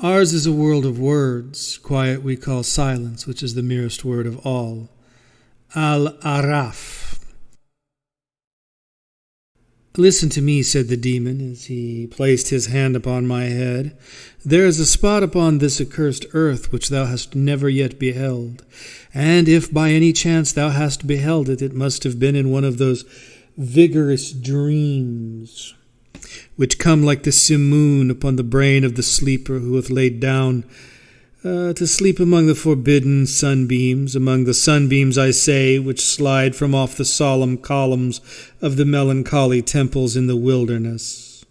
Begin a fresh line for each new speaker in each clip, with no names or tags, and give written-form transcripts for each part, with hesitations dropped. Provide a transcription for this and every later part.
Ours is a world of words. Quiet we call silence, which is the merest word of all. Al-Araf. Listen to me, said the demon, as he placed his hand upon my head. There is a spot upon this accursed earth which thou hast never yet beheld, and if by any chance thou hast beheld it, it must have been in one of those vigorous dreams which come like the simoon upon the brain of the sleeper who hath laid down to sleep among the forbidden sunbeams, among the sunbeams, I say, which slide from off the solemn columns of the melancholy temples in the wilderness.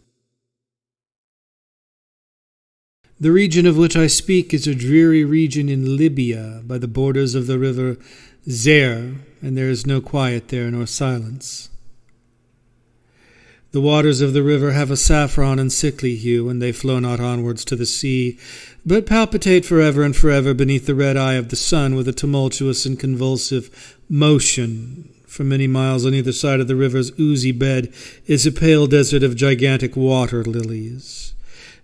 The region of which I speak is a dreary region in Libya, by the borders of the river Zer, and there is no quiet there nor silence. The waters of the river have a saffron and sickly hue, and they flow not onwards to the sea, but palpitate forever and forever beneath the red eye of the sun with a tumultuous and convulsive motion. For many miles on either side of the river's oozy bed is a pale desert of gigantic water lilies.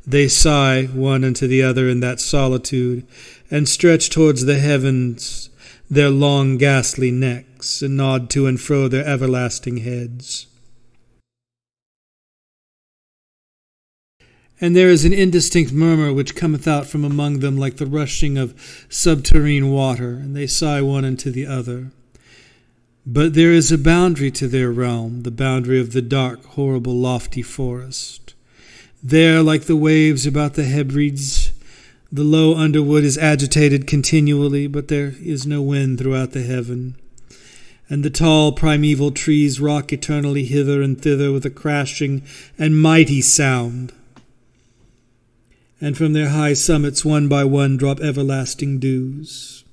They sigh one unto the other in that solitude, and stretch towards the heavens their long ghastly necks, and nod to and fro their everlasting heads. And there is an indistinct murmur which cometh out from among them like the rushing of subterrene water, and they sigh one unto the other. But there is a boundary to their realm, the boundary of the dark, horrible, lofty forest. There, like the waves about the Hebrides, the low underwood is agitated continually, but there is no wind throughout the heaven. And the tall primeval trees rock eternally hither and thither with a crashing and mighty sound. And from their high summits one by one drop everlasting dews.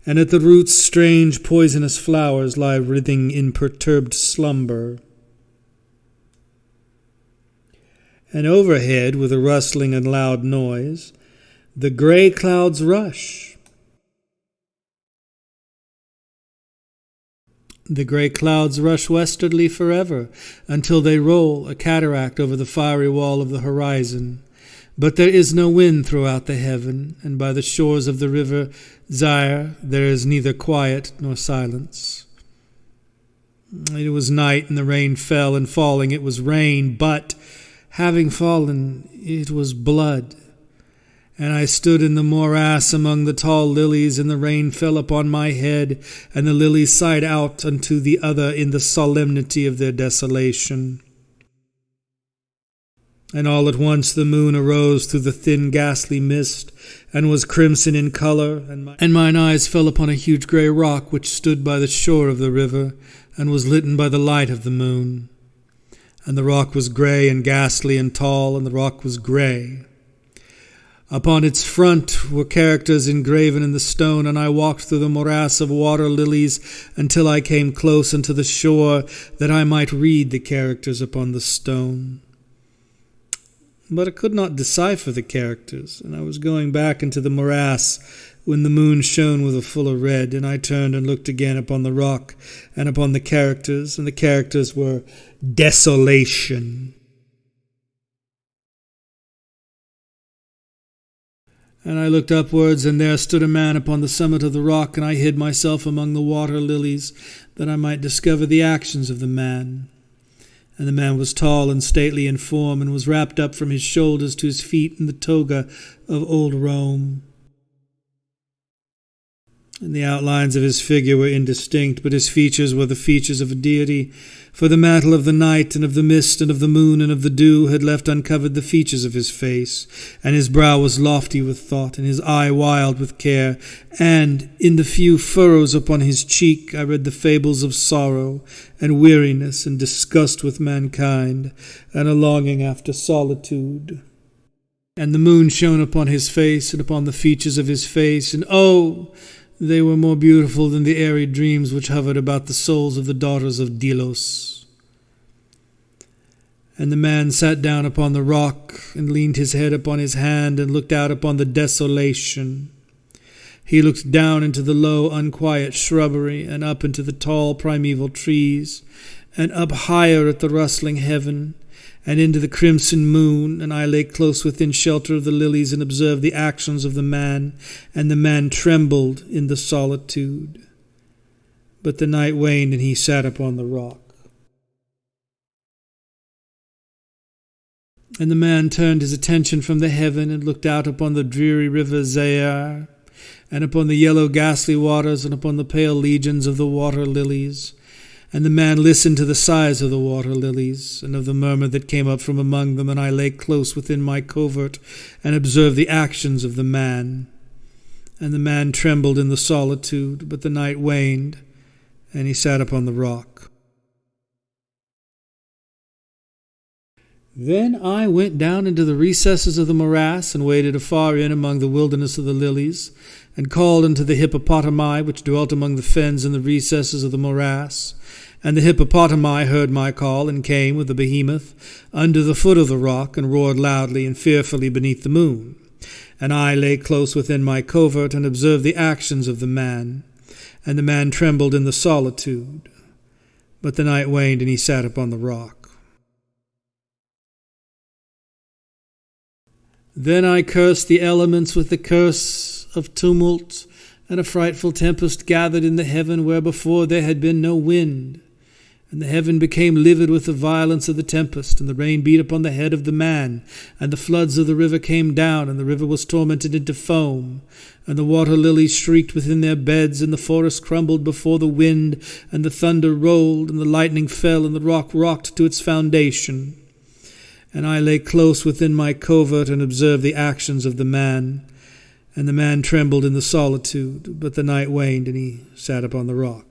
And at the roots strange poisonous flowers lie writhing in perturbed slumber. And overhead, with a rustling and loud noise, the grey clouds rush. The grey clouds rush westwardly forever, until they roll, a cataract, over the fiery wall of the horizon. But there is no wind throughout the heaven, and by the shores of the river Zaire there is neither quiet nor silence. It was night, and the rain fell, and falling it was rain, but, having fallen, it was blood. And I stood in the morass among the tall lilies, and the rain fell upon my head, and the lilies sighed out unto the other in the solemnity of their desolation. And all at once the moon arose through the thin ghastly mist, and was crimson in colour, and mine eyes fell upon a huge grey rock which stood by the shore of the river, and was litten by the light of the moon. And the rock was grey and ghastly and tall, and the rock was grey. Upon its front were characters engraven in the stone, and I walked through the morass of water lilies until I came close unto the shore, that I might read the characters upon the stone. But I could not decipher the characters, and I was going back into the morass when the moon shone with a fuller red, and I turned and looked again upon the rock and upon the characters, and the characters were desolation. And I looked upwards, and there stood a man upon the summit of the rock, and I hid myself among the water lilies, that I might discover the actions of the man. And the man was tall and stately in form, and was wrapped up from his shoulders to his feet in the toga of old Rome. And the outlines of his figure were indistinct, but his features were the features of a deity, for the mantle of the night and of the mist and of the moon and of the dew had left uncovered the features of his face, and his brow was lofty with thought, and his eye wild with care, and in the few furrows upon his cheek I read the fables of sorrow and weariness and disgust with mankind, and a longing after solitude. And the moon shone upon his face and upon the features of his face, and oh, they were more beautiful than the airy dreams which hovered about the souls of the daughters of Delos. And the man sat down upon the rock, and leaned his head upon his hand, and looked out upon the desolation. He looked down into the low, unquiet shrubbery, and up into the tall primeval trees, and up higher at the rustling heaven, and into the crimson moon, and I lay close within shelter of the lilies and observed the actions of the man, and the man trembled in the solitude. But the night waned, and he sat upon the rock. And the man turned his attention from the heaven and looked out upon the dreary river Zaire, and upon the yellow ghastly waters, and upon the pale legions of the water lilies. And the man listened to the sighs of the water lilies, and of the murmur that came up from among them, and I lay close within my covert, and observed the actions of the man. And the man trembled in the solitude, but the night waned, and he sat upon the rock. Then I went down into the recesses of the morass, and waded afar in among the wilderness of the lilies, and called unto the hippopotami which dwelt among the fens in the recesses of the morass. And the hippopotami heard my call, and came with the behemoth under the foot of the rock, and roared loudly and fearfully beneath the moon. And I lay close within my covert, and observed the actions of the man. And the man trembled in the solitude. But the night waned, and he sat upon the rock. Then I cursed the elements with the curse of tumult, and a frightful tempest gathered in the heaven where before there had been no wind. And the heaven became livid with the violence of the tempest, and the rain beat upon the head of the man, and the floods of the river came down, and the river was tormented into foam, and the water lilies shrieked within their beds, and the forest crumbled before the wind, and the thunder rolled, and the lightning fell, and the rock rocked to its foundation. And I lay close within my covert, and observed the actions of the man. And the man trembled in the solitude, but the night waned, and he sat upon the rock.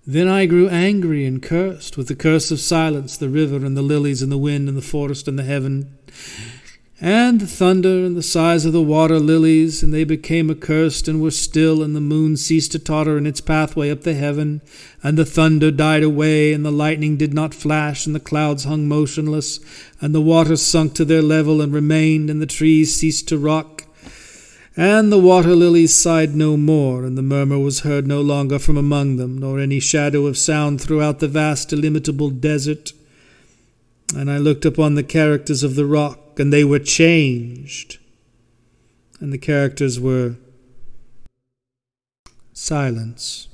Then I grew angry and cursed with the curse of silence, the river and the lilies and the wind and the forest and the heaven, and the thunder and the sighs of the water lilies, and they became accursed and were still, and the moon ceased to totter in its pathway up the heaven, and the thunder died away, and the lightning did not flash, and the clouds hung motionless, and the waters sunk to their level and remained, and the trees ceased to rock, and the water lilies sighed no more, and the murmur was heard no longer from among them, nor any shadow of sound throughout the vast illimitable desert. And I looked upon the characters of the rock, and they were changed. And the characters were silence.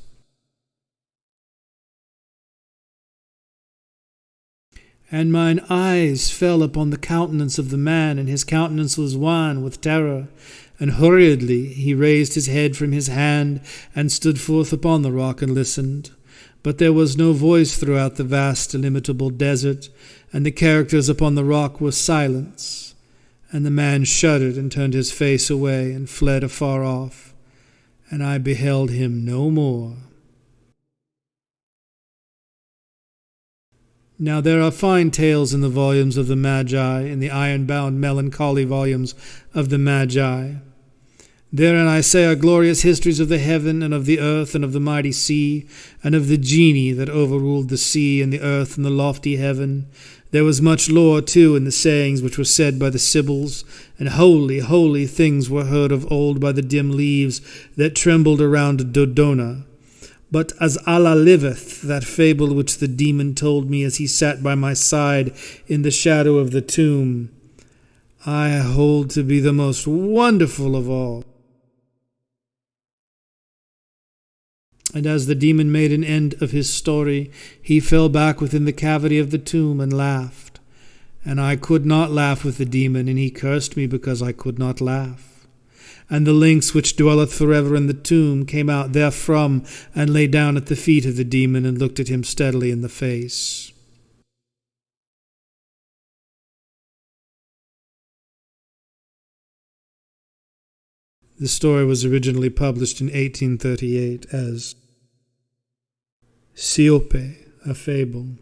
And mine eyes fell upon the countenance of the man, and his countenance was wan with terror. And hurriedly he raised his head from his hand, and stood forth upon the rock, and listened. But there was no voice throughout the vast illimitable desert, and the characters upon the rock were silence. And the man shuddered, and turned his face away, and fled afar off. And I beheld him no more. Now there are fine tales in the volumes of the Magi, in the iron-bound melancholy volumes of the Magi. Therein, I say, are glorious histories of the heaven, and of the earth, and of the mighty sea, and of the genii that overruled the sea, and the earth, and the lofty heaven. There was much lore, too, in the sayings which were said by the Sibyls, and holy, holy things were heard of old by the dim leaves that trembled around Dodona. But as Allah liveth, that fable which the demon told me as he sat by my side in the shadow of the tomb, I hold to be the most wonderful of all. And as the demon made an end of his story, he fell back within the cavity of the tomb and laughed. And I could not laugh with the demon, and he cursed me because I could not laugh. And the lynx which dwelleth forever in the tomb came out therefrom, and lay down at the feet of the demon, and looked at him steadily in the face. The story was originally published in 1838 as Siope, a Fable.